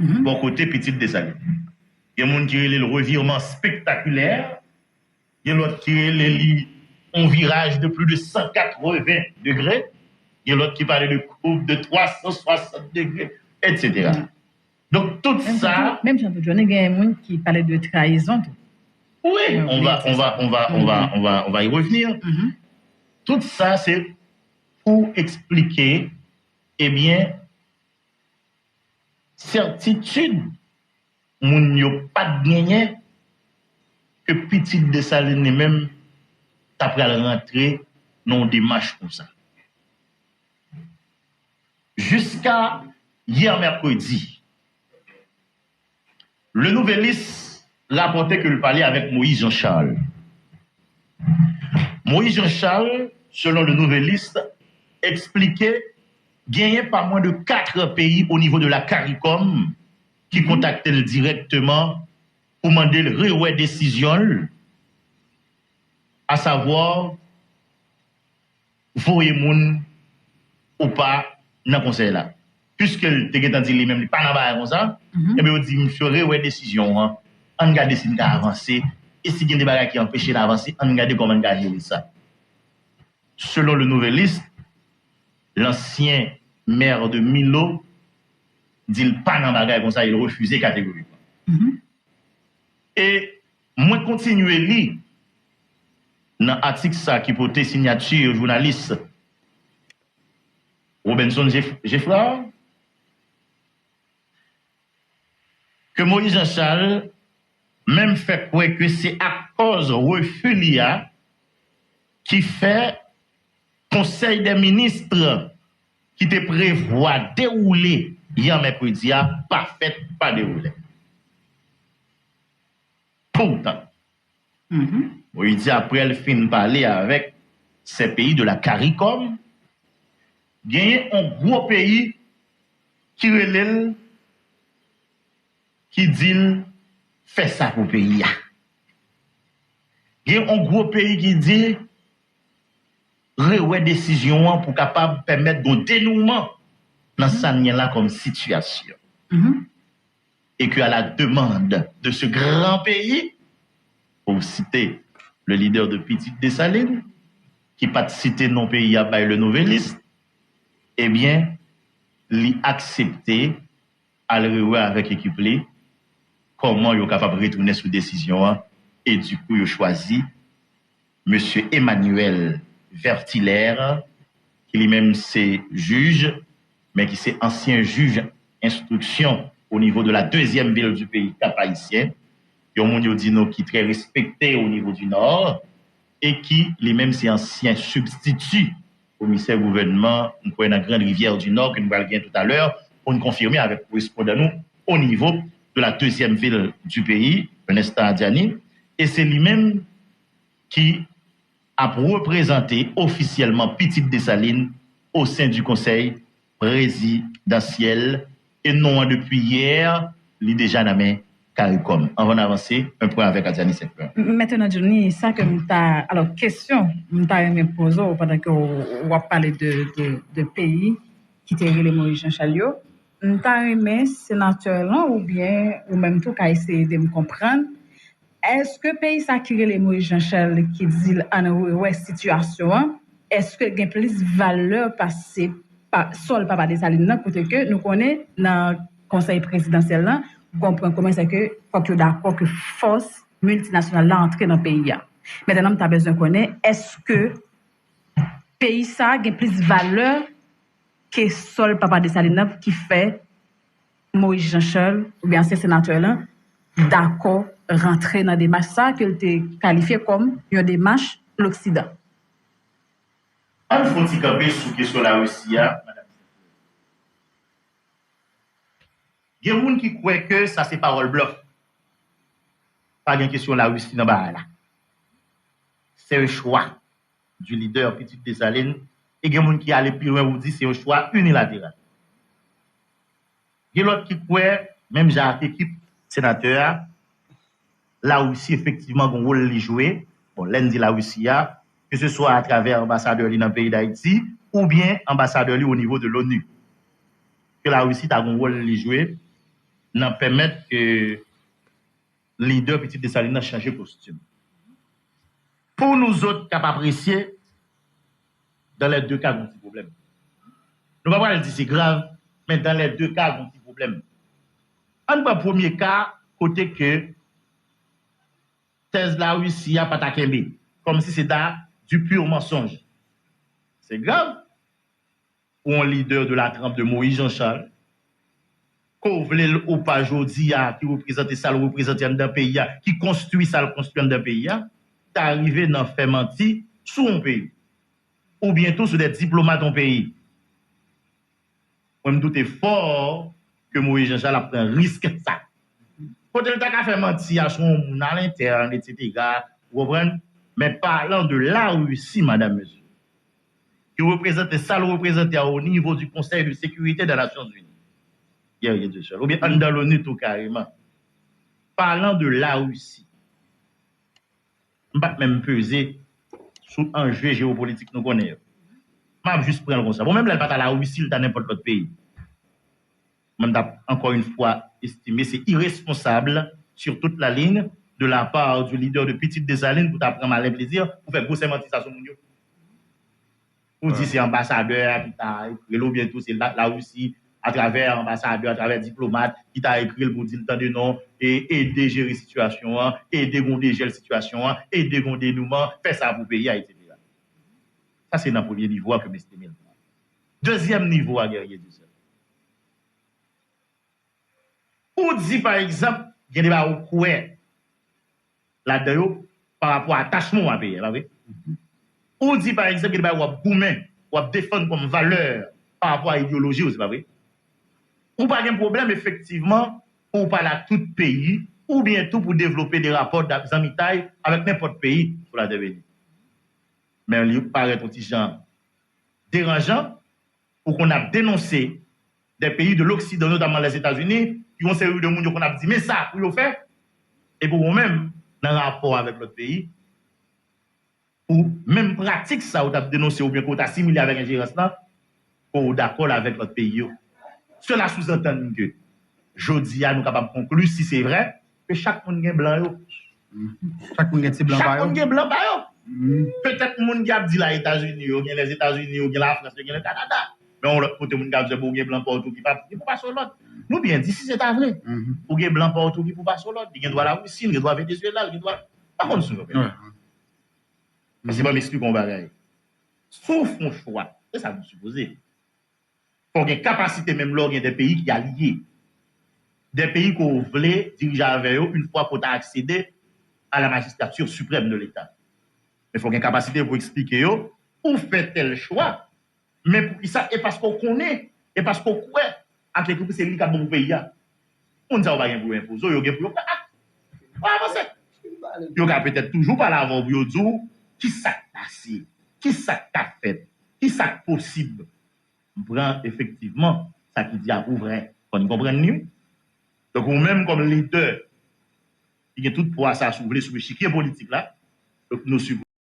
Bon côté Petite Dessalines. Il y a des gens qui ont le revirement spectaculaire. Il y a l'autre qui a un virage de plus de 180 degrés. Il y a l'autre qui parle de courbe de 360 degrés, etc. Donc tout même ça. Même Jean-Claude Johnny, il y a des gens qui parlent de trahison. Oui, on va y revenir. Tout ça, c'est pour expliquer, eh bien, certitude, moun yo pas de gagné que Petite Dessalines même après rentrer dans des démarche comme ça. Jusqu'à hier mercredi, le Nouvelliste rapportait que le parlait avec Moïse Jean-Charles. Moïse Jean-Charles, selon le Nouvelliste, expliquait gagner pas moins de 4 pays au niveau de la CARICOM qui contactaient directement pour demander le renvoi décision, à savoir, voyez moun ou pas dans le conseil là. Puisque le te dit lui-même, pas dans le comme ça, et bien on dit, monsieur, renvoi décision, on regarde si on a avancé, et si il y a des bagages qui empêchent d'avancer, on regarde comment on a géré ça. Selon le Nouvelliste, l'ancien maire de Milo dit pas dans bagage comme ça, il refusait catégoriquement. Et moi continuer lire dans l'article ça qui portait signature journaliste Robinson Geffrard que Moïse Jean-Charles même fait croire que c'est à cause refus l'IA qui fait Conseil des ministres qui te prévoit dérouler hier mercredi a pas fait, pas déroulé. Pourtant, il dit après le fin de parler avec ces pays de la CARICOM, il y a un gros pays qui relève, qui dit fait ça pour le pays. Il y a un gros pays qui dit renouer décision pour capable permettre de dénouement dans ça là comme situation. Et que à la demande de ce grand pays, pour citer le leader de Petite Dessalines, qui pas cité non pays à le Nouvelliste, eh bien, il accepté à le avec l'équipe comment il est capable de retourner sous décision et du coup il a choisi M. Emmanuel Vertilaire, qui lui-même c'est juge, mais qui c'est ancien juge instruction au niveau de la deuxième ville du pays, Cap-Haïtien. Il y a un monde qui est très respecté au niveau du Nord et qui lui-même c'est ancien substitut au ministère du gouvernement, dans la grande rivière du Nord que nous allons tout à l'heure pour nous confirmer avec correspondant nous au niveau de la deuxième ville du pays, Ernest Diani, et c'est lui-même qui a représenté officiellement Petite Dessalines au sein du conseil présidentiel et non depuis hier, il est déjà dans la CARICOM. On va avancer un point avec Adiani Saint-Pierre. Maintenant, Johnny, ça que alors, question, je me pose pendant que on parler de pays qui étaient les Moïse Jean-Charles. Je me sénateur ou bien, ou même tout, qu'à essayer de me comprendre. Est-ce que le pays ça qui les Moïse Jean-Charles qui dit en situation, est-ce que il y a plus de valeur passée par sol Papa Dessalines pour que nous connaissons dans le conseil présidentiel là, comprendre comment c'est que faut que d'accord que force multinationale là entrer dans le pays. Maintenant, tu as besoin de connaître est-ce que le pays ça a plus de valeur que sol Papa Dessalines qui fait Moïse Jean-Charles ou bien ces sénateurs là d'accord rentrer dans des démarche ça que tu qualifié comme une démarche l'Occident. Il faut y camper sur question la Russie, madame. Il y a des gens qui croient que ça c'est parole bluff. Pas de question la Russie dans là. C'est un choix du leader Petite Dessalines et il y a des gens qui allaient plus loin vous dit c'est un choix unilatéral. Il y a d'autres qui croient même j'ai équipe sénateur la Russie effectivement un rôle à jouer. Bon, l'Inde dit la Russie que ce soit à travers l'ambassadeur dans le pays d'Haïti ou bien ambassadeur au niveau de l'ONU. Que la Russie a un rôle à jouer n'en permettre que leader Petit Dessalines change costume. Pour nous autres, qui apprécier, dans les deux cas, il y a un petit problème. Nous ne pouvons pas dire que c'est grave, mais dans les deux cas, il y a un petit problème. En premier cas, côté que thèse la Russie a pas takembe, comme si c'était du pur mensonge. C'est grave pour un leader de la trempe de Moïse Jean-Charles, qu'on voulait ou pas jodi qui représente ça, le représentant d'un pays, qui construit ça, le construit d'un pays, t'es arrivé dans fait menti sous un pays, ou bientôt sur des diplomates d'un pays. Moi, je me doute fort que Moïse Jean-Charles a pris un risque de ça. Quand il a fait mentir à son monde à l'interne, etc., vous comprenez? Mais parlant de la Russie, madame, monsieur, qui représente ça, le représente au niveau du Conseil de sécurité des Nations Unies. Il y a rien de seul. Ou bien dans l'ONU tout carrément. Parlant de la Russie, je ne vais pas même peser sur un jeu géopolitique nous connaissons. Je vais juste prendre comme ça. Bon, même là, pas à la Russie, dans n'importe quel pays. Même encore une fois estimé, c'est irresponsable sur toute la ligne de la part du leader de Petite Dessalines pour t'apprendre malin plaisir pour faire grosse mentisation mon yo. Pour dire c'est ambassadeur qui t'a écrit ou bientôt c'est la Russie à travers ambassadeur, à travers diplomate qui t'a écrit pour dire le temps de non et aider gérer la situation, aider à gérer la situation, aider à dénouement, faire ça pour payer, etc. Ça c'est dans le premier niveau que m'estime. Deuxième niveau à guerrier du seul. Ou dit par exemple, il y a des débat au couet là-dedans par rapport à attachement à payer, là, oui? Ou dit par exemple, il y a des débat ou à défendre comme valeur par rapport à l'idéologie, c'est pas vrai? Ou pas de problème, effectivement, pour parler à tout pays, ou bientôt pour développer des rapports d'amitié avec n'importe pays pour la devenir. Mais il paraît un petit genre dérangeant pour qu'on a dénoncé des pays de l'Occident, notamment les États-Unis, qui ont série de monde qu'on a dit, mais ça, pour le faire, et pour vous-même, dans le rapport avec l'autre pays, ou même pratique ça, ou as dénoncé, ou bien qu'on t'a assimilé avec un gérance là, ou d'accord avec l'autre pays. Cela sous-entend que, jeudi, nous sommes capables de conclure, si c'est vrai, que chaque monde est blanc. Chaque monde est blanc. Chaque monde est blanc. Peut-être que monde qui a dit les États-Unis, ou bien les États-Unis, ou bien la France, ou bien le Canada. Mais on l'autre côté, monde qui a dit que blanc partout, qui ne peut pas sur l'autre. Nous bien dit, si c'est vrai, pour que blanc partout, qui ne peut pas sur l'autre. Il doit la Russie, il doit Venezuela, il doit. Par contre, c'est pas c'est pas m'expliquer qu'on va gagner. Sauf un choix, c'est ça que vous supposez. Il faut qu'il y ait une capacité, même là, il y a des pays qui sont alliés. Des pays qu'on voulait diriger avec eux une fois qu'on a accédé à la magistrature suprême de l'État. Mais il faut qu'il y ait une capacité pour expliquer où fait tel choix. Mais pour ça, et parce qu'on connaît, et parce qu'on croit, avec les groupes, c'est lui qui a bon pays. On ne sait pas pour imposer, il y a pour avancer. Il y a peut-être toujours par l'avant pour dire qui s'est passé, qui s'est fait, qui s'est possible. On prend effectivement ça qui dit à ouvrir. On comprend nous. Donc, même comme leader, il y a tout pour ça s'ouvrir sur le chiquier politique là. Donc, nous